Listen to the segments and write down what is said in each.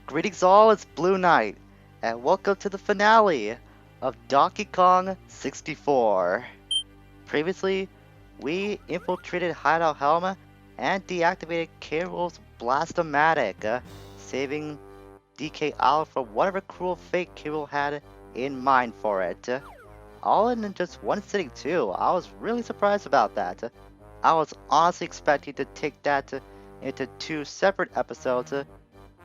Greetings all, it's Blue Knight, and welcome to the finale of Donkey Kong 64. Previously, we infiltrated Hideout Helm and deactivated K. Rool's Blastomatic, saving DK Isle from whatever cruel fate K. Rool had in mind for it. All in just one sitting too. I was really surprised about that. I was honestly expecting to take that into two separate episodes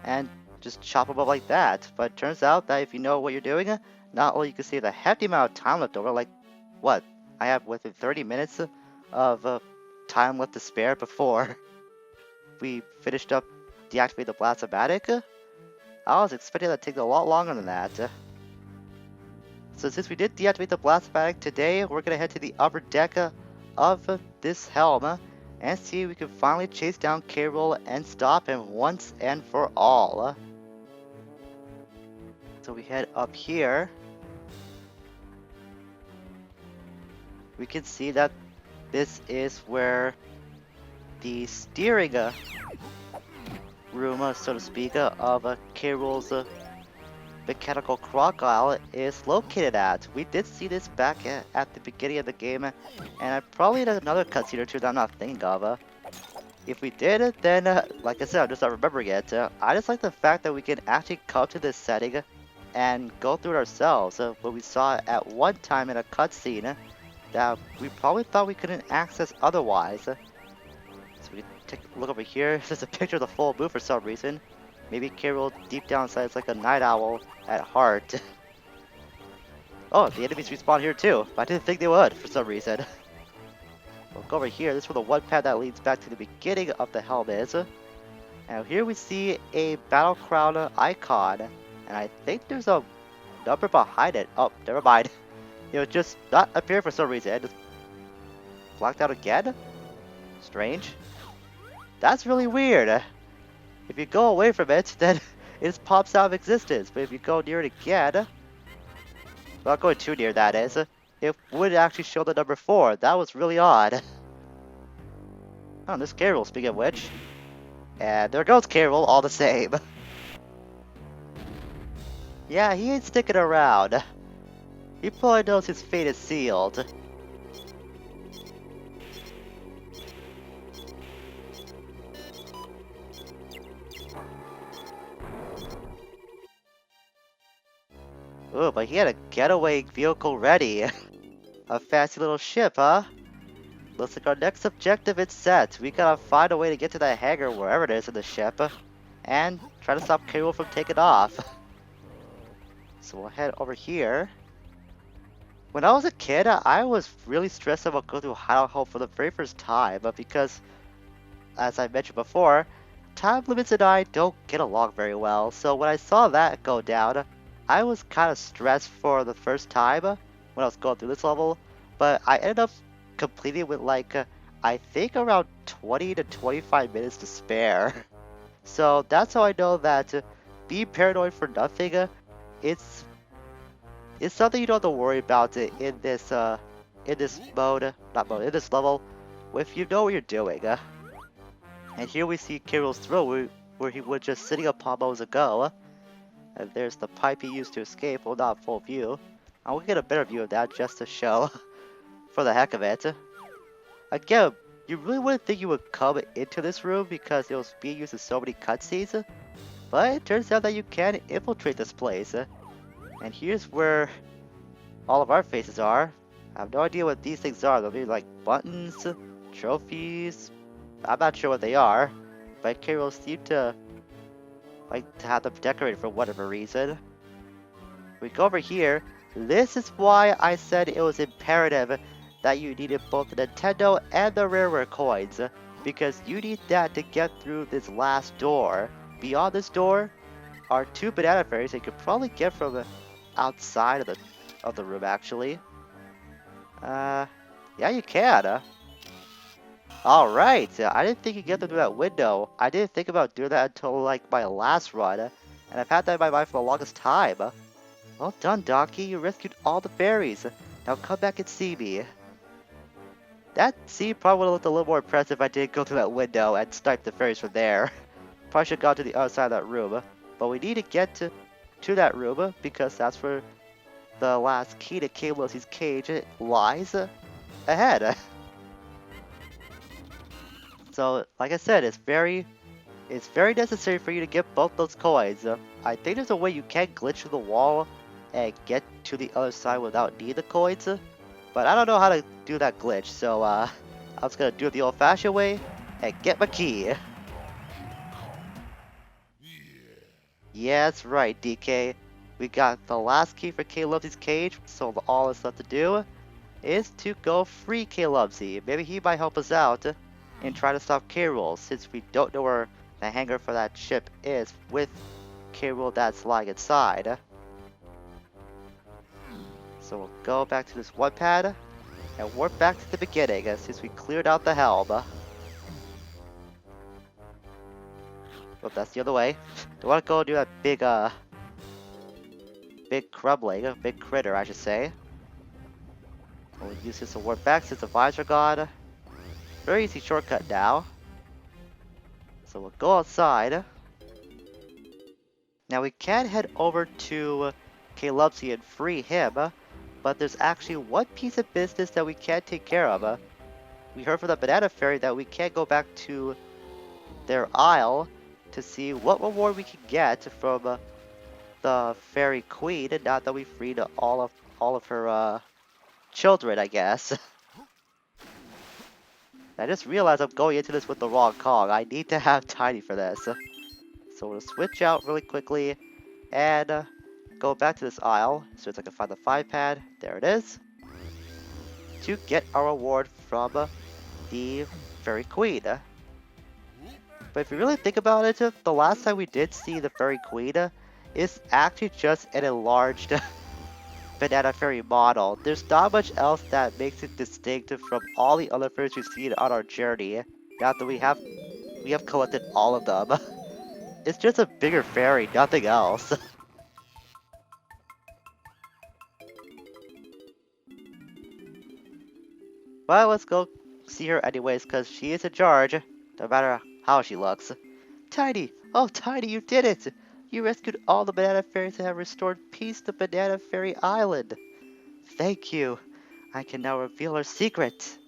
and just chop them up like that. But it turns out that if you know what you're doing, not only you can save a hefty amount of time left over, like, what, I have within 30 minutes of time left to spare before we finished up deactivating the Blastomatic. I was expecting that to take a lot longer than that. So since we did deactivate the Blastomatic today, we're going to head to the upper deck of this helm and see if we can finally chase down K. Rool and stop him once and for all. So we head up here. We can see that this is where the steering room, so to speak, of K. Rool's mechanical crocodile is located at. We did see this back at the beginning of the game, and I probably had another cutscene or two that I'm not thinking of. If we did, then, like I said, I'm just not remembering it. I just like the fact that we can actually come to this setting and go through it ourselves, but we saw it at one time in a cutscene that we probably thought we couldn't access otherwise. So we can take a look over here. There's a picture of the full moon for some reason. Maybe K. Rool deep down inside is like a night owl at heart. Oh, the enemies respawn here too, but I didn't think they would for some reason. We'll go over here. This is where the one path that leads back to the beginning of the helm is. And here we see a battle crown icon, and I think there's a number behind it. Oh, never mind. It was just not appear for some reason. It just blacked out again? Strange. That's really weird. If you go away from it, then it just pops out of existence. But if you go near it again, not going too near that is, it would actually show the number 4. That was really odd. Oh, this K. Rool, speaking of which. And there goes K. Rool, all the same. Yeah, he ain't sticking around. He probably knows his fate is sealed. Ooh, but he had a getaway vehicle ready. A fancy little ship, huh? Looks like our next objective is set. We gotta find a way to get to that hangar wherever it is in the ship, and try to stop K. Rool from taking off. So we'll head over here. When I was a kid, I was really stressed about going through Hideout Home for the very first time, but because, as I mentioned before, time limits and I don't get along very well. So when I saw that go down, I was kind of stressed for the first time when I was going through this level, but I ended up completing with like, I think around 20 to 25 minutes to spare. So that's how I know that being paranoid for nothing, it's something you don't have to worry about in this mode, not mode, in this level, if you know what you're doing. And here we see K. Rool's throat where he was just sitting upon moments ago. And there's the pipe he used to escape, well, not full view. I will get a better view of that just to show, for the heck of it. Again, you really wouldn't think you would come into this room because it was being used in so many cutscenes, but it turns out that you can infiltrate this place. And here's where all of our faces are. I have no idea what these things are. They'll be like buttons, trophies. I'm not sure what they are, but K. Rool seemed to like to have them decorated for whatever reason. We go over here. This is why I said it was imperative that you needed both the Nintendo and the Rareware coins, because you need that to get through this last door. Beyond this door are 2 banana fairies that you could probably get from the outside of the room actually. Yeah, you can. Alright, I didn't think you could get them through that window. I didn't think about doing that until like my last run, and I've had that in my mind for the longest time. Well done, Donkey, you rescued all the fairies. Now come back and see me. That scene probably would have looked a little more impressive if I did go through that window and snipe the fairies from there. Probably should have gone to the other side of that room. But we need to get to that room because that's where the last key to Caleb's cage lies ahead. So, like I said, it's very necessary for you to get both those coins. I think there's a way you can glitch through the wall and get to the other side without needing the coins, but I don't know how to do that glitch, so I'm just gonna do it the old-fashioned way and get my key. Yeah, that's right, DK. We got the last key for Caleb's cage, so all that's left to do is to go free Calebsy. Maybe he might help us out and try to stop K-Rool, since we don't know where the hangar for that ship is with K-Rool that's lying inside. So we'll go back to this one pad and warp back to the beginning since we cleared out the helm. Oh, that's the other way. Don't want to go do that big crumbling, big critter, I should say. We'll use this to warp back since the visor gone. Very easy shortcut now. So we'll go outside. Now we can head over to Calebsy and free him, but there's actually one piece of business that we can't take care of. We heard from the Banana Fairy that we can't go back to their isle to see what reward we can get from the Fairy Queen, now that we freed all of her children, I guess. I just realized I'm going into this with the wrong Kong. I need to have Tiny for this. So we'll switch out really quickly and go back to this aisle so as I can find the 5-pad. There it is. To get our reward from the Fairy Queen. But if you really think about it, the last time we did see the Fairy Queen is actually just an enlarged Banana Fairy model. There's not much else that makes it distinct from all the other fairies we've seen on our journey. Now that we have collected all of them. It's just a bigger fairy, nothing else. Well, let's go see her anyways, because she is in charge, no matter how she looks. Tiny! Oh, Tiny, you did it! You rescued all the Banana Fairies and have restored peace to Banana Fairy Island. Thank you. I can now reveal our secret.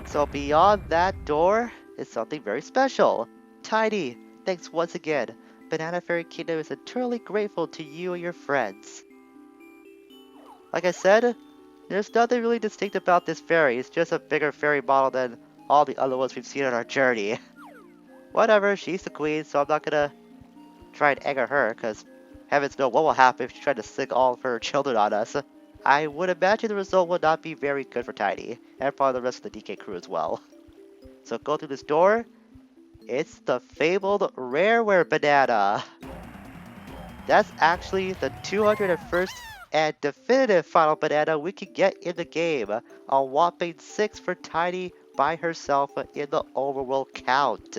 So beyond that door is something very special. Tiny, thanks once again. Banana Fairy Kingdom is eternally grateful to you and your friends. Like I said, there's nothing really distinct about this fairy. It's just a bigger fairy model than all the other ones we've seen on our journey. Whatever, she's the queen, so I'm not gonna try and anger her, because heavens know what will happen if she tried to sick all of her children on us. I would imagine the result would not be very good for Tiny, and probably the rest of the DK crew as well. So go through this door. It's the fabled Rareware banana. That's actually the 201st and definitive final banana we can get in the game. A whopping 6 for Tiny by herself in the overworld count.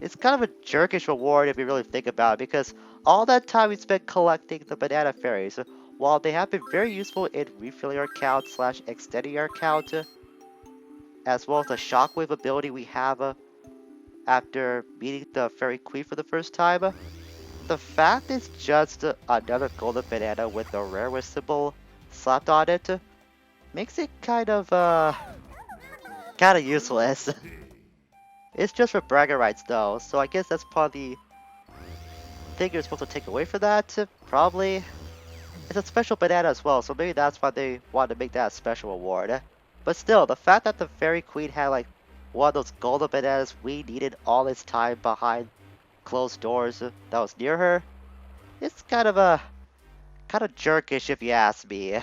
It's kind of a jerkish reward if you really think about it, because all that time we spent collecting the banana fairies, while they have been very useful in refilling our count / extending our count, as well as the shockwave ability we have after meeting the Fairy Queen for the first time, the fact it's just another golden banana with a Rareware symbol slapped on it makes it kind of useless. It's just for bragging rights though, so I guess that's probably the thing you're supposed to take away from that, probably. It's a special banana as well, so maybe that's why they wanted to make that a special award. But still, the fact that the Fairy Queen had like one of those golden bananas we needed all this time behind closed doors that was near her, it's kind of jerkish if you ask me.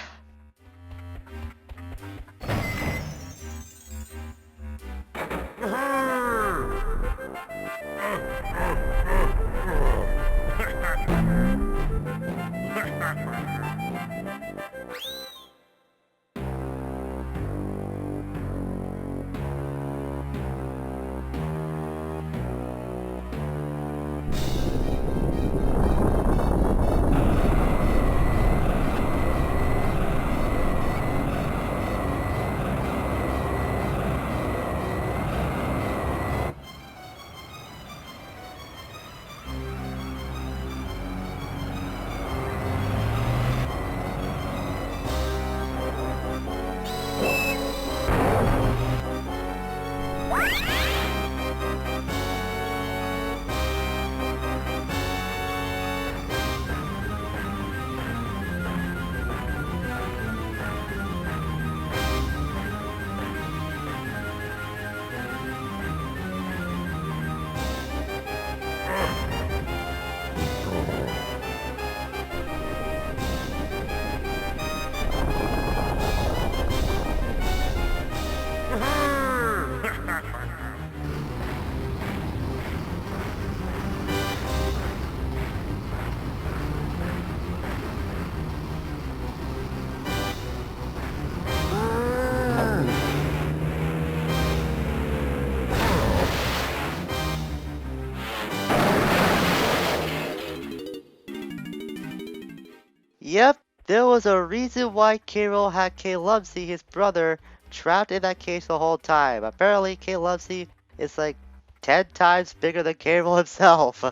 Yep, there was a reason why Carol had Calebsy, his brother, trapped in that cage the whole time. Apparently, Calebsy is like 10 times bigger than Carol himself.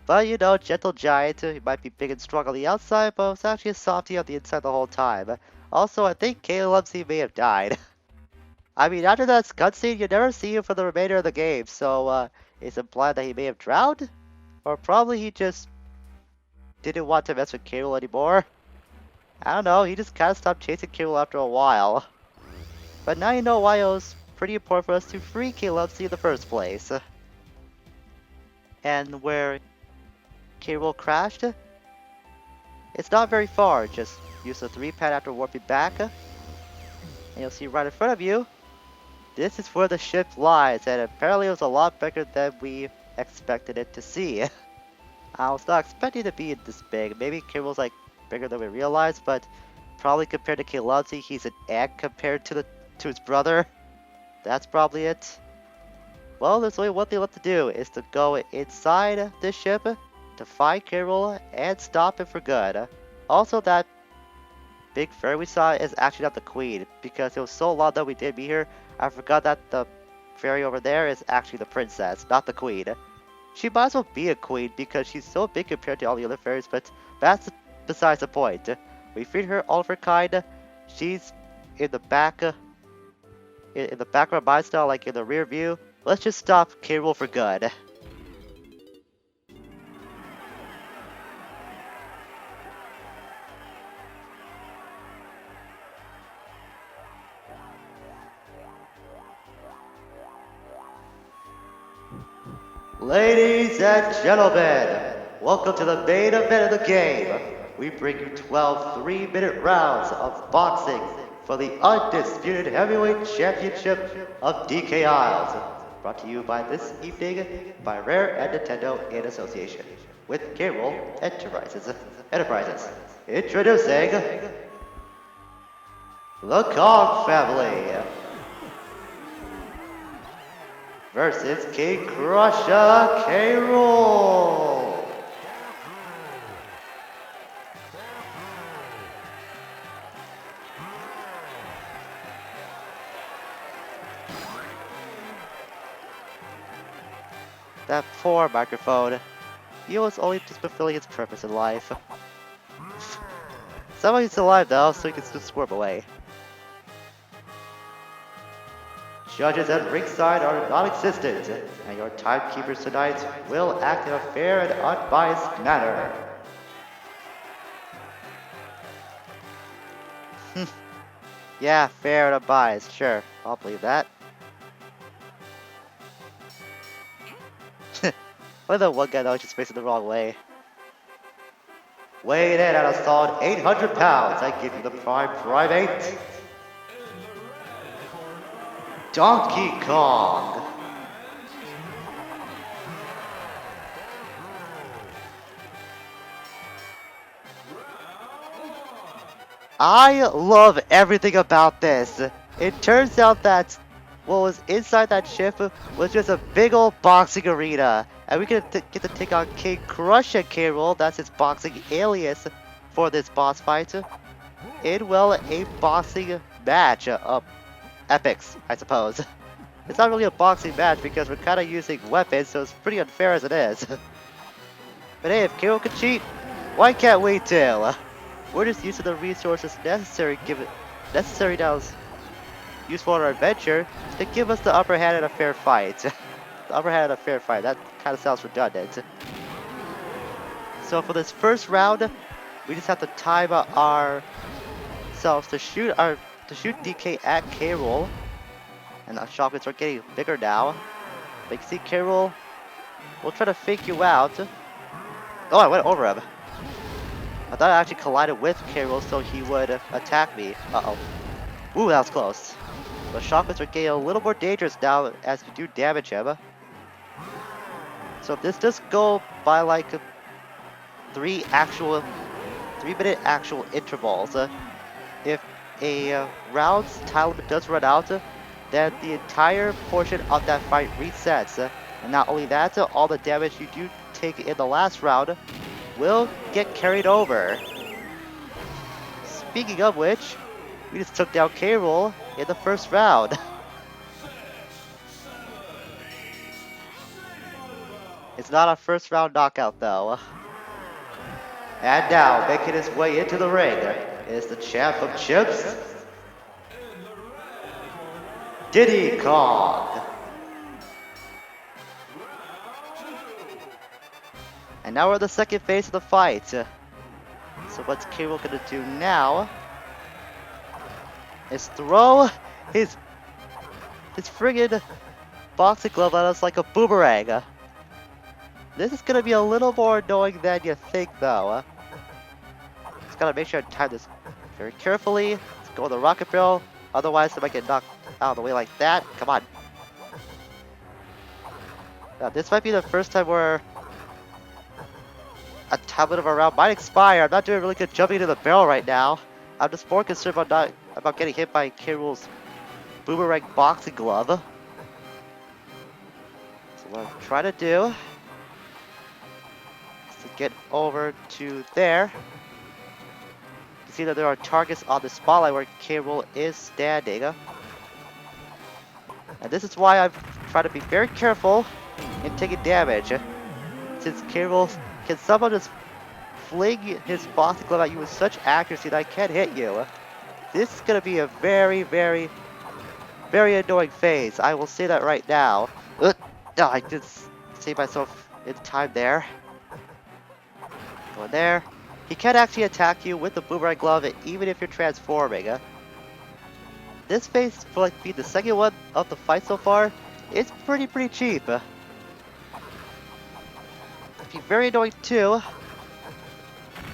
But you know, gentle giant, he might be big and strong on the outside, but was actually a softie on the inside the whole time. Also, I think Calebsy may have died. I mean, after that cutscene, you never see him for the remainder of the game, so it's implied that he may have drowned? Or probably he just didn't want to mess with Carol anymore. I don't know, he just kinda stopped chasing Carol after a while. But now you know why it was pretty important for us to free Calebsy in the first place. And where Carol crashed, it's not very far, just use the 3-pad after warping back. And you'll see right in front of you, this is where the ship lies, and apparently it was a lot bigger than we expected it to see. I was not expecting it to be this big. Maybe Carol's like bigger than we realized, but probably compared to Calebsy, he's an egg compared to his brother. That's probably it. Well, there's only one thing left to do, is to go inside this ship to find Carol and stop it for good. Also, that big fairy we saw is actually not the queen, because it was so long that we did meet her, I forgot that the fairy over there is actually the princess, not the queen. She might as well be a queen because she's so big compared to all the other fairies, but that's besides the point. We freed her, all of her kind. She's in the back, in the back of our mind style, like in the rear view. Let's just stop Carol for good. Ladies and gentlemen, welcome to the main event of the game. We bring you 12 3-minute rounds of boxing for the undisputed heavyweight championship of DK Isles. Brought to you by this evening by Rare and Nintendo in association with Carol Enterprises. Introducing the Kong family versus King Crusher K. Rool. That poor microphone. He was only just fulfilling his purpose in life. Somehow he's alive though, so he can just swerve away. Judges at ringside are non-existent, and your timekeepers tonight will act in a fair and unbiased manner. Yeah, fair and unbiased, sure, I'll believe that. Look at the one guy that was just facing the wrong way. Weighed in at a solid 800 pounds, I give you the prime primate, Donkey Kong. I love everything about this. It turns out that what was inside that ship was just a big old boxing arena. And we get to take on King Crusher K. Rool, that's his boxing alias for this boss fight. In, well, a boxing match of epics, I suppose. It's not really a boxing match because we're kind of using weapons, so it's pretty unfair as it is. But hey, if K. Rool can cheat, why can't we too? We're just using the resources necessary now useful in our adventure to give us the upper hand in a fair fight. The upper hand in a fair fight, that kind of sounds redundant. So for this first round, we just have to time ourselves to shoot DK at K. Rool. And the shotguns are getting bigger now. But you can see K. Rool will try to fake you out. Oh, I went over him. I thought I actually collided with K. Rool so he would attack me. Uh-oh. Ooh, that was close. The shockwave are getting a little more dangerous now as you do damage him. So if this does go by like 3-minute actual intervals, if a round's time limit does run out, then the entire portion of that fight resets. And not only that, all the damage you do take in the last round will get carried over. Speaking of which, we just took down Rool in the first round. It's not a first round knockout though. And now, making his way into the ring, is the champ of chips, Diddy Kong. And now we're in the second phase of the fight. So what's Rool gonna do now is throw his friggin' boxing glove at us like a boomerang. This is gonna be a little more annoying than you think though. Just gotta make sure to time this very carefully. Let's go with the rocket barrel, otherwise I might get knocked out of the way like that. Come on. Now this might be the first time where a tablet of a round might expire. I'm not doing a really good jumping into the barrel right now. I'm just more concerned about getting hit by Rool's boomerang boxing glove. So what I'm trying to do is to get over to there. You can see that there are targets on the spotlight where Rool is standing. And this is why I'm trying to be very careful in taking damage. Since Rool can somehow just fling his boxing glove at you with such accuracy that I can't hit you. This is going to be a very, very, very annoying phase. I will say that right now. Oh, I did save myself in time there. Go in there. He can actually attack you with the boomerang glove even if you're transforming. This phase, for like being the second one of the fight so far, is pretty cheap. It'd be very annoying too.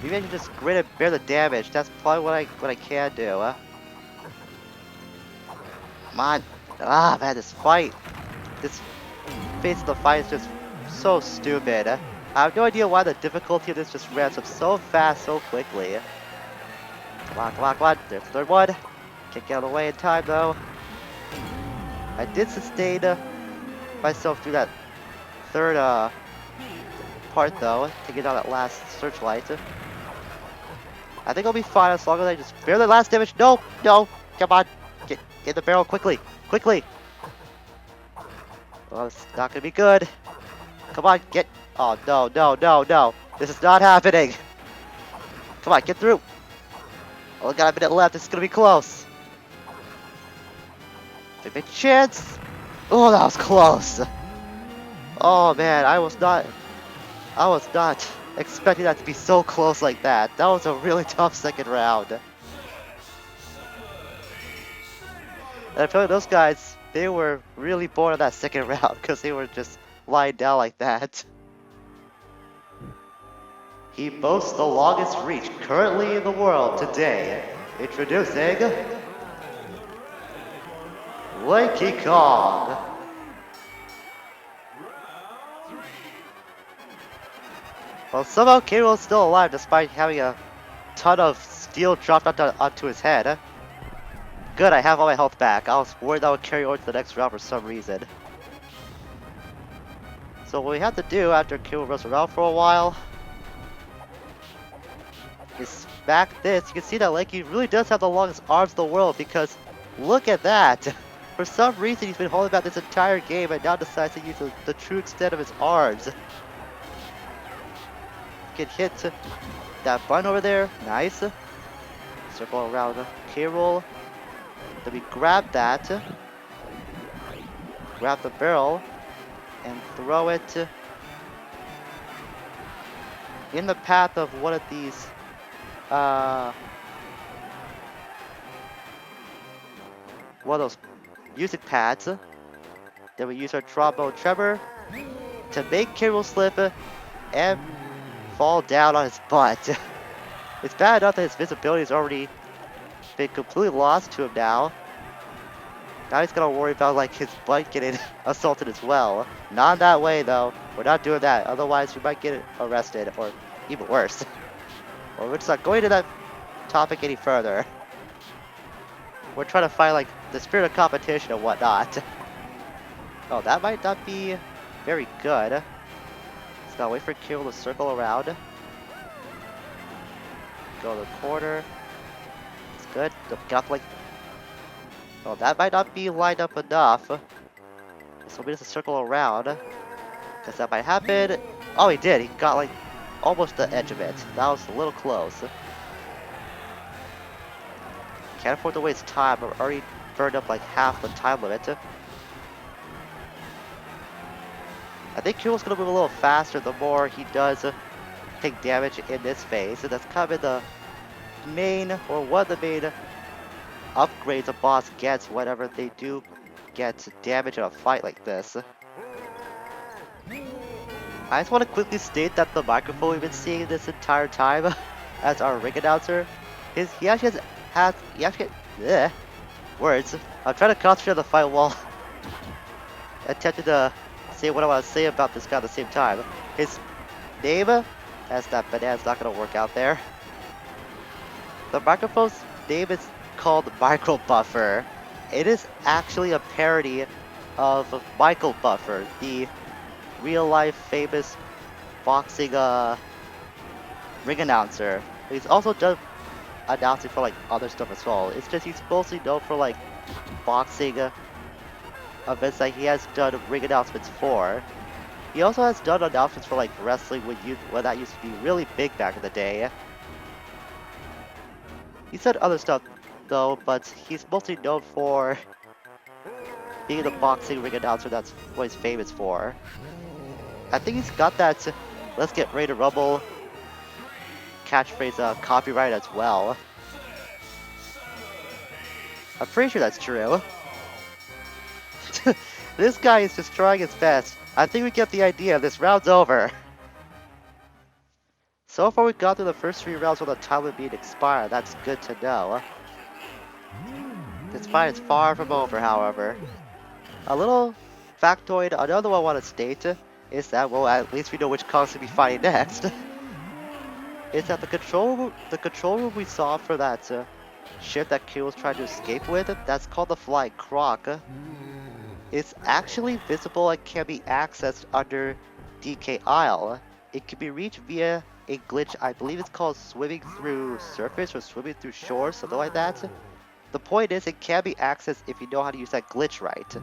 Maybe I can just grin and bear the damage. That's probably what I can do. Come on. Ah, man, this phase of the fight is just so stupid. I have no idea why the difficulty of this just ramps up so fast, so quickly. Come on, come on, come on. There's the third one. Can't get out of the way in time, though. I did sustain myself through that third part, though, taking down that last searchlight. I think I'll be fine as long as I just bear the last damage. No, no, come on. Get in the barrel quickly, quickly. Well, it's not gonna be good. Come on, get. Oh, no, no, no, no. This is not happening. Come on, get through. Only got a minute left. This is gonna be close. Big chance. Oh, that was close. Oh man, I was not expecting that to be so close like that. That was a really tough second round. And I feel like those guys, they were really bored of that second round because they were just lying down like that. He boasts the longest reach currently in the world today. Introducing Lanky Kong. Well, somehow Rool is still alive despite having a ton of steel dropped onto his head. Good, I have all my health back. I was worried that would carry over to the next round for some reason. So what we have to do after Rool runs around for a while is smack this. You can see that Lanky really does have the longest arms in the world because look at that! For some reason he's been holding back this entire game and now decides to use the true extent of his arms. Get hit that button over there. Nice. Circle around Rool. Then we grab that. Grab the barrel and throw it in the path of one of these one of those music pads. Then we use our trombone tremor to make Rool slip and fall down on his butt. It's bad enough that his visibility has already been completely lost to him now. Now he's gonna worry about like his butt getting assaulted as well. Not that way though. We're not doing that. Otherwise we might get arrested or even worse. Or we're just not going to that topic any further. We're trying to find like the spirit of competition and whatnot. Oh, that might not be very good. Just gotta wait for Kirill to circle around. Go to the corner. It's good. Get up like... Oh, that might not be lined up enough. So we just circle around. Because that might happen. Oh, he did. He got like almost the edge of it. That was a little close. Can't afford to waste time. We're already burned up like half the time limit. I think Kirill's gonna move a little faster the more he does take damage in this phase. And that's kind of the main, or one of the main upgrades a boss gets whenever they do get damage in a fight like this. I just want to quickly state that the microphone we've been seeing this entire time as our ring announcer he actually has words. I'm trying to concentrate on the fight while attempting to say what I want to say about this guy at the same time. His name, as that banana's not going to work out there. The microphone's name is called Micro Buffer. It is actually a parody of Michael Buffer, the real-life famous boxing ring announcer. He's also done announcing for like other stuff as well. It's just he's mostly known for like boxing events that he has done ring announcements for. He also has done announcements for like wrestling when that used to be really big back in the day. He said other stuff though, but he's mostly known for being the boxing ring announcer. That's what he's famous for. I think he's got that "Let's get ready to rumble" catchphrase copyright as well. I'm pretty sure that's true. This guy is just trying his best. I think we get the idea. This round's over. So far, we've got through the first 3 rounds without the time limit being expired. That's good to know. This fight is far from over, however. A little factoid, another one I want to state is that, well, at least we know which Kongs to be fighting next. Is that the control room we saw for that ship that Kirill was trying to escape with, that's called the Flying Croc. It's actually visible and can be accessed under DK Isle. It can be reached via a glitch, I believe it's called swimming through surface or swimming through shore, something like that. The point is, it can be accessed if you know how to use that glitch right.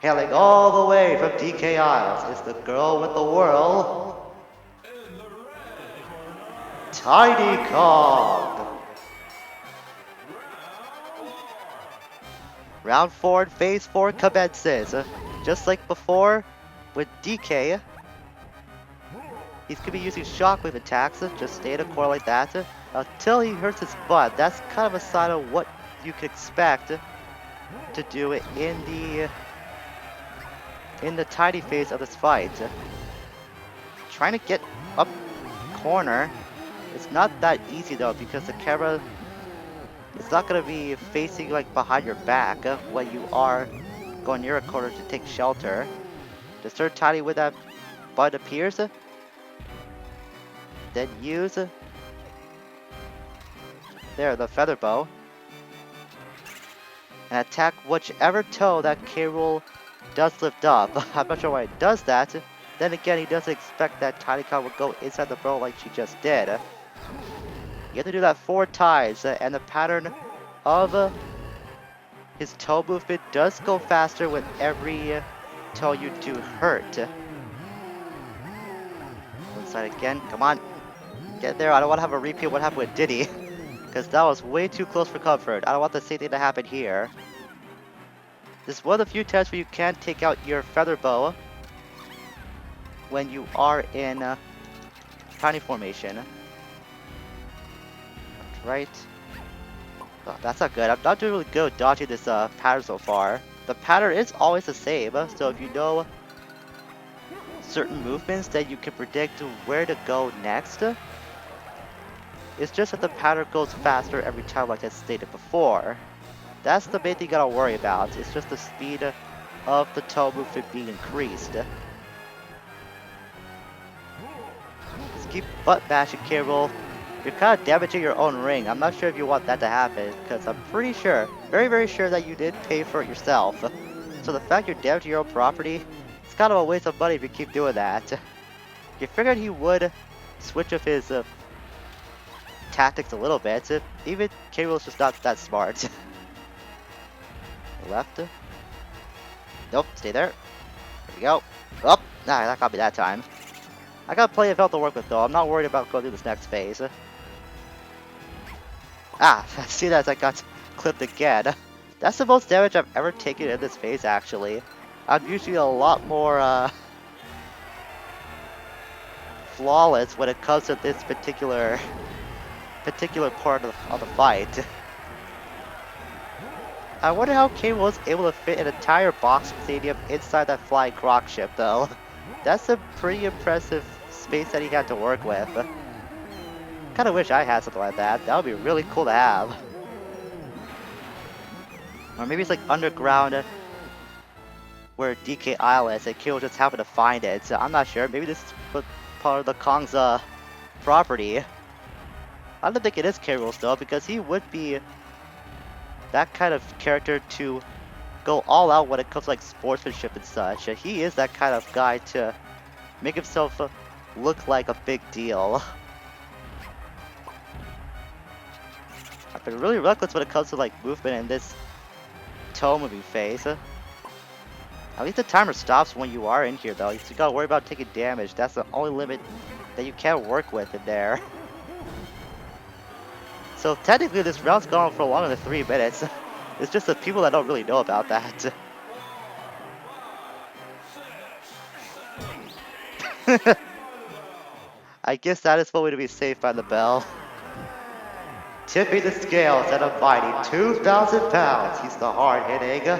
Hailing all the way from DK Isles is the girl with the whirl, Tiny Kong. Round 4 and Phase 4 commences. Just like before, with DK, he's going to be using shockwave attacks. Just stay in a corner like that until he hurts his butt. That's kind of a sign of what you can expect to do in the tiny phase of this fight. Trying to get up corner. It's not that easy though, because the camera is not going to be facing like behind your back when you are going near a corner to take shelter. Just start tiny when that button appears. Then use the feather bow and attack whichever toe that K-Rool does lift up. I'm not sure why it does that. Then again, he doesn't expect that Tiny Kong will go inside the bow like she just did. You have to do that 4 times, and the pattern of his toe movement does go faster with every toe you do hurt. One side again, come on. Get there. I don't want to have a repeat of what happened with Diddy, because that was way too close for comfort. I don't want the same thing to happen here. This is one of the few times where you can take out your feather bow when you are in tiny formation. Right. Oh, that's not good. I'm not doing really good dodging this pattern so far. The pattern is always the same, so if you know certain movements, then you can predict where to go next. It's just that the pattern goes faster every time, like I stated before. That's the main thing you gotta worry about. It's just the speed of the toe movement being increased. Just keep butt mashing, K-Rool. You're kind of damaging your own ring. I'm not sure if you want that to happen, because I'm pretty sure, very, very sure that you did pay for it yourself. So the fact you're damaging your own property, it's kind of a waste of money if you keep doing that. You figured he would switch up his tactics a little bit. Even K-Rool's just not that smart. Left. Nope, stay there. There we go. Oh, nah, that got me that time. I got plenty of health to work with though. I'm not worried about going through this next phase. Ah, I see that as I got clipped again. That's the most damage I've ever taken in this phase, actually. I'm usually a lot more, flawless when it comes to this particular part of the fight. I wonder how Kane was able to fit an entire boxing stadium inside that flying croc ship, though. That's a pretty impressive space that he had to work with. Kinda wish I had something like that. That would be really cool to have. Or maybe it's like underground where DK Isle is and Kane just happened to find it. So I'm not sure. Maybe this is part of the Kong's property. I don't think it is K-Rool still, because he would be that kind of character to go all out when it comes to like sportsmanship and such. He is that kind of guy to make himself look like a big deal. I've been really reckless when it comes to like movement in this toe moving phase. At least the timer stops when you are in here though, so you gotta worry about taking damage. That's the only limit that you can work with in there. So technically this round's gone for longer than 3 minutes. It's just the people that don't really know about that. I guess that is one way to be safe by the bell. Tipping the scales at a mighty 2,000 pounds. He's the hard-hitting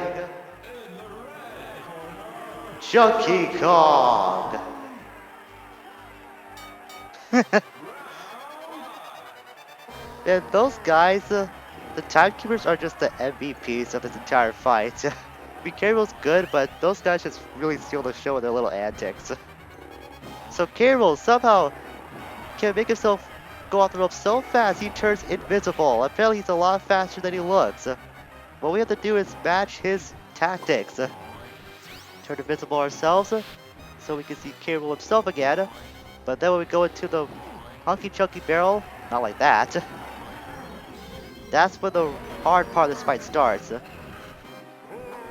Chunky Kong. And those guys, the timekeepers are just the MVPs of this entire fight. K-Rool's good, but those guys just really steal the show with their little antics. So K-Rool somehow can make himself go off the rope so fast he turns invisible. Apparently he's a lot faster than he looks. What we have to do is match his tactics. Turn invisible ourselves so we can see K-Rool himself again. But then when we go into the hunky chunky barrel, not like that. That's when the hard part of this fight starts.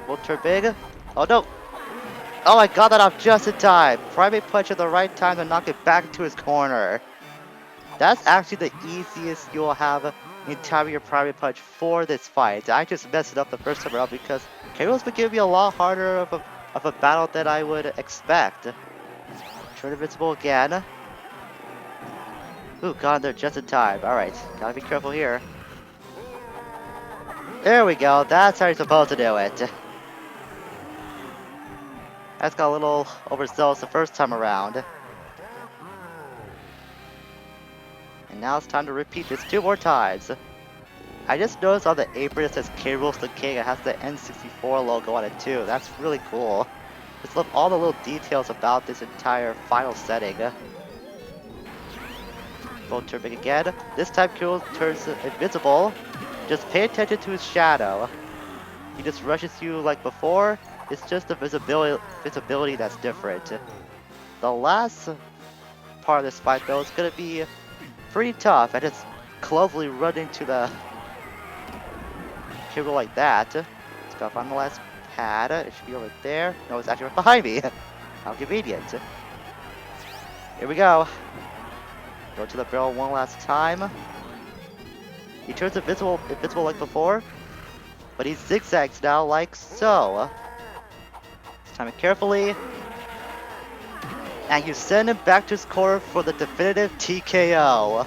We'll turn big. Oh no! Oh, I got that off just in time. Primate punch at the right time to knock it back into his corner. That's actually the easiest you'll have in timing your primate punch for this fight. I just messed it up the first time around because K-Rool's been giving me a lot harder of a battle than I would expect. Turn invincible again. Ooh, got in there just in time. Alright, gotta be careful here. There we go, that's how you're supposed to do it. That's got a little overzealous the first time around. And now it's time to repeat this 2 more times. I just noticed on the apron it says K-Rool's the King. It has the N64 logo on it too. That's really cool. Just love all the little details about this entire final setting. Both turn big again. This time K-Rool turns invisible. Just pay attention to his shadow. He just rushes you like before. It's just the visibility that's different. The last part of this fight though is gonna be pretty tough. I just closely run into the K-Rool like that. Let's go find the last pad. It should be over there. No, it's actually right behind me. How convenient. Here we go. Go to the barrel one last time. He turns invisible like before, but he zigzags now like so. Let's time it carefully. And you send him back to his corner for the definitive TKO.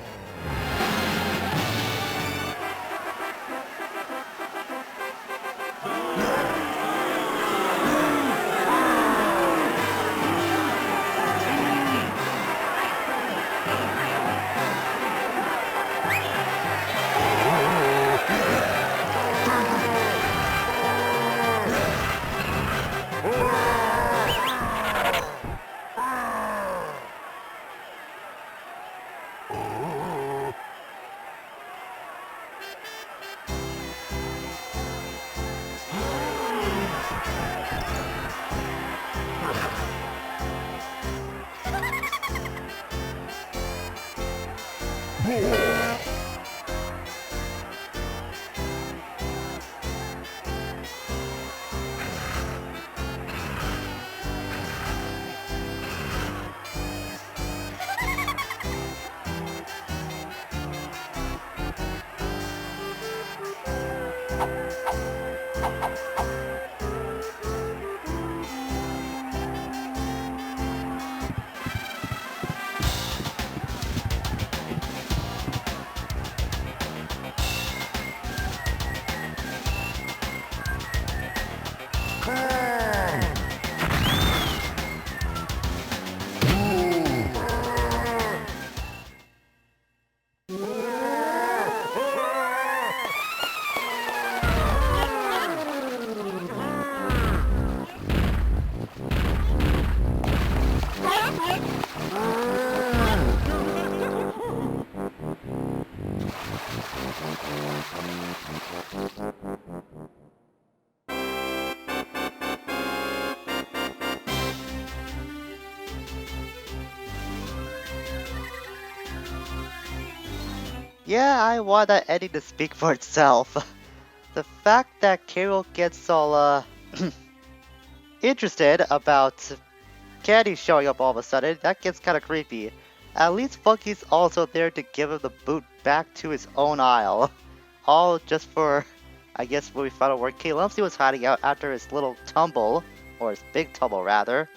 Yeah, I want that ending to speak for itself. The fact that Carol gets all, interested about Candy showing up all of a sudden, that gets kinda creepy. At least Funky's also there to give him the boot back to his own aisle. All just for, I guess, when we found out where Kate Lumsey was hiding out after his little tumble, or his big tumble rather,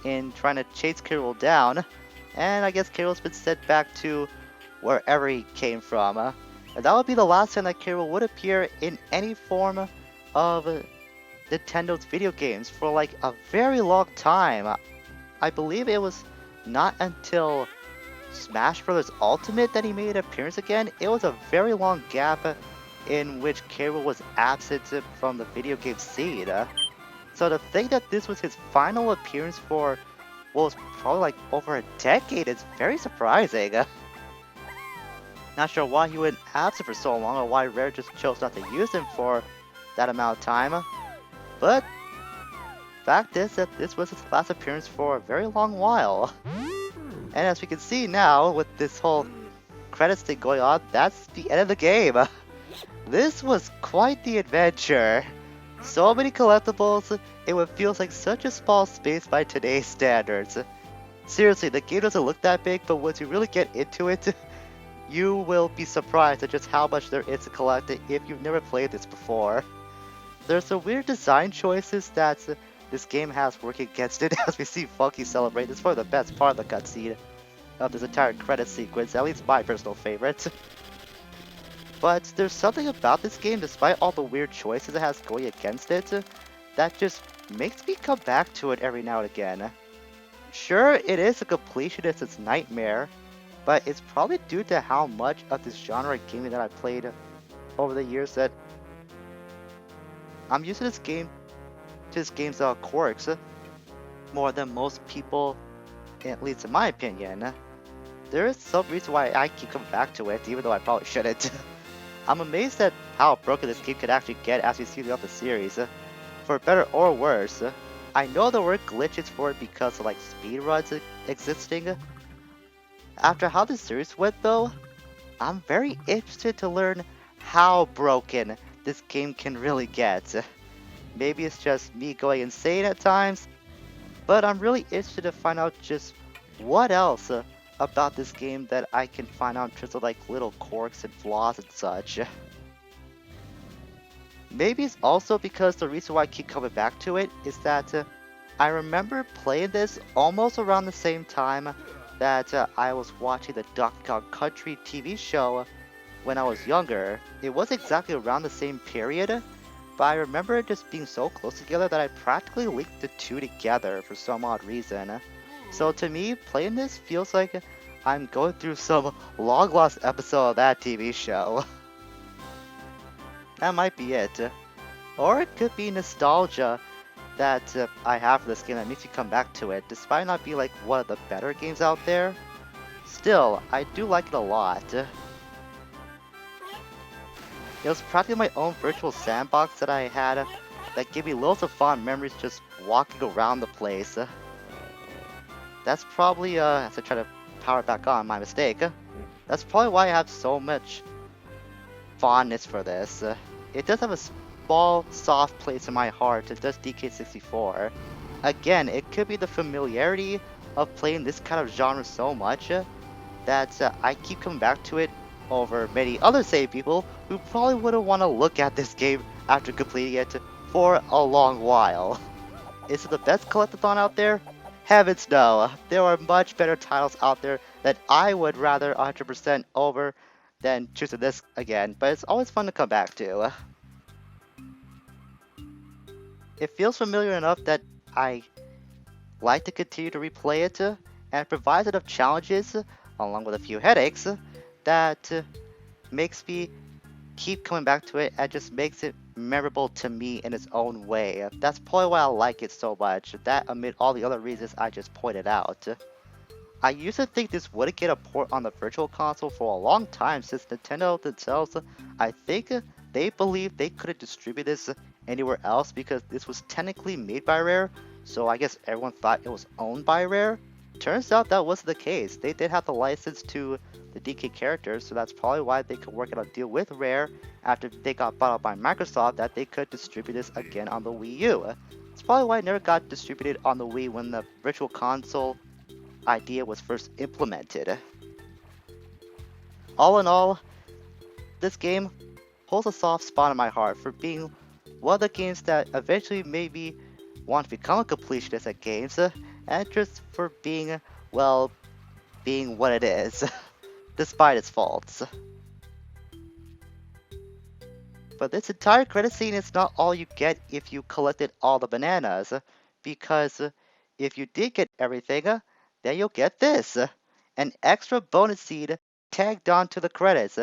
in trying to chase Carol down. And I guess Carol's been sent back to wherever he came from. And that would be the last time that Carol would appear in any form of Nintendo's video games for like a very long time. I believe it was not until Smash Bros. Ultimate that he made an appearance again. It was a very long gap in which Carol was absent from the video game scene. So to think that this was his final appearance for what was probably like over a decade is very surprising. Not sure why he went absent for so long or why Rare just chose not to use him for that amount of time. But fact is that this was his last appearance for a very long while. And as we can see now, with this whole credits thing going on, that's the end of the game. This was quite the adventure. So many collectibles in what feels like such a small space by today's standards. Seriously, the game doesn't look that big, but once you really get into it, you will be surprised at just how much there is to collect if you've never played this before. There's some weird design choices that this game has working against it as we see Funky celebrate. This is probably the best part of the cutscene of this entire credit sequence, at least my personal favorite. But there's something about this game, despite all the weird choices it has going against it, that just makes me come back to it every now and again. Sure, it is a completionist's nightmare, but it's probably due to how much of this genre of gaming that I played over the years that I'm used to this game's quirks more than most people, at least in my opinion. There is some reason why I keep coming back to it, even though I probably shouldn't. I'm amazed at how broken this game could actually get as we see throughout the series. For better or worse, I know there were glitches for it because of like speedruns existing. After how the series went though, I'm very interested to learn how broken this game can really get. Maybe it's just me going insane at times, but I'm really interested to find out just what else about this game that I can find out in terms of like little quirks and flaws and such. Maybe it's also because the reason why I keep coming back to it is that I remember playing this almost around the same time that I was watching the Donkey Kong Country TV show when I was younger. It was exactly around the same period, but I remember it just being so close together that I practically linked the two together for some odd reason. So to me, playing this feels like I'm going through some long lost episode of that TV show. That might be it. Or it could be nostalgia that I have for this game that makes me come back to it, despite not being like one of the better games out there. Still, I do like it a lot. It was practically my own virtual sandbox that I had that gave me loads of fond memories just walking around the place. That's probably, as I try to power it back on, my mistake. That's probably why I have so much fondness for this. It does have a small, soft place in my heart. It does DK64. Again, it could be the familiarity of playing this kind of genre so much that I keep coming back to it over many other save people who probably wouldn't want to look at this game after completing it for a long while. Is it the best collect-a-thon out there? Heavens no. There are much better titles out there that I would rather 100% over than choosing this again, but it's always fun to come back to. It feels familiar enough that I like to continue to replay it, and provides enough challenges, along with a few headaches, that makes me keep coming back to it and just makes it memorable to me in its own way. That's probably why I like it so much, that amid all the other reasons I just pointed out. I used to think this wouldn't get a port on the Virtual Console for a long time since Nintendo themselves, I think they believed they couldn't distribute this anywhere else because this was technically made by Rare, so I guess everyone thought it was owned by Rare. Turns out that wasn't the case. They did have the license to the DK characters, so that's probably why they could work out a deal with Rare after they got bought out by Microsoft that they could distribute this again on the Wii U. It's probably why it never got distributed on the Wii when the Virtual Console idea was first implemented. All in all, this game holds a soft spot in my heart for being one of the games that eventually made me want to become a completionist at games, and just for being, well, being what it is, despite its faults. But this entire credit scene is not all you get if you collected all the bananas, because if you did get everything, then you'll get this, an extra bonus seed tagged onto the credits.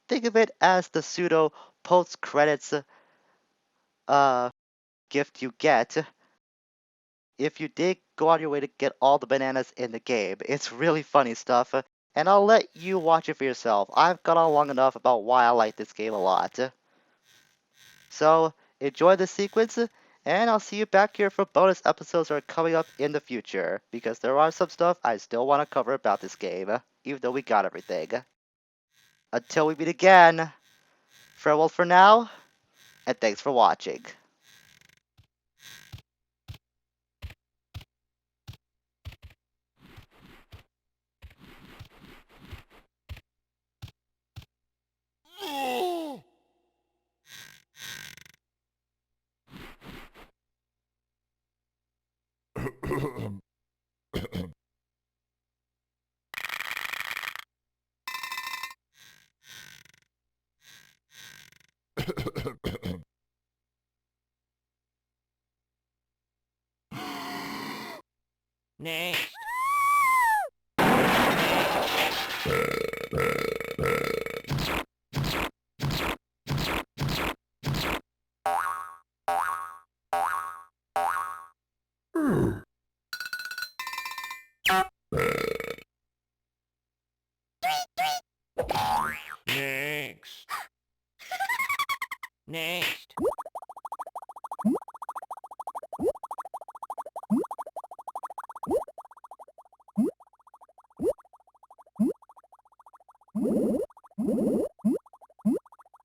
Think of it as the pseudo post-credits uh, gift you get if you did go out your way to get all the bananas in the game. It's really funny stuff, and I'll let you watch it for yourself. I've gone on long enough about why I like this game a lot. So, enjoy the sequence, and I'll see you back here for bonus episodes that are coming up in the future, because there are some stuff I still want to cover about this game, even though we got everything. Until we meet again, farewell for now, and thanks for watching. Next. Next. Next.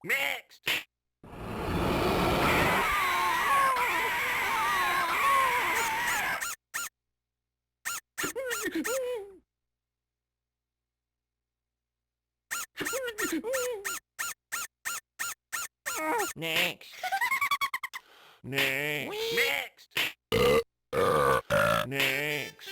Next. Next. Next. Next. Next.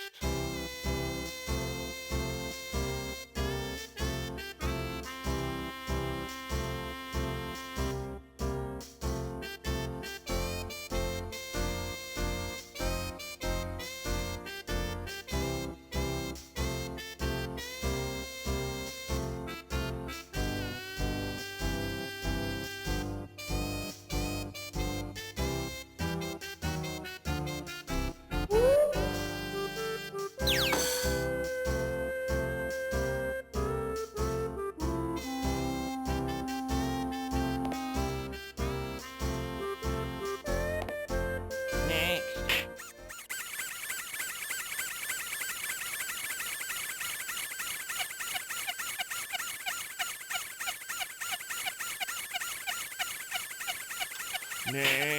Next.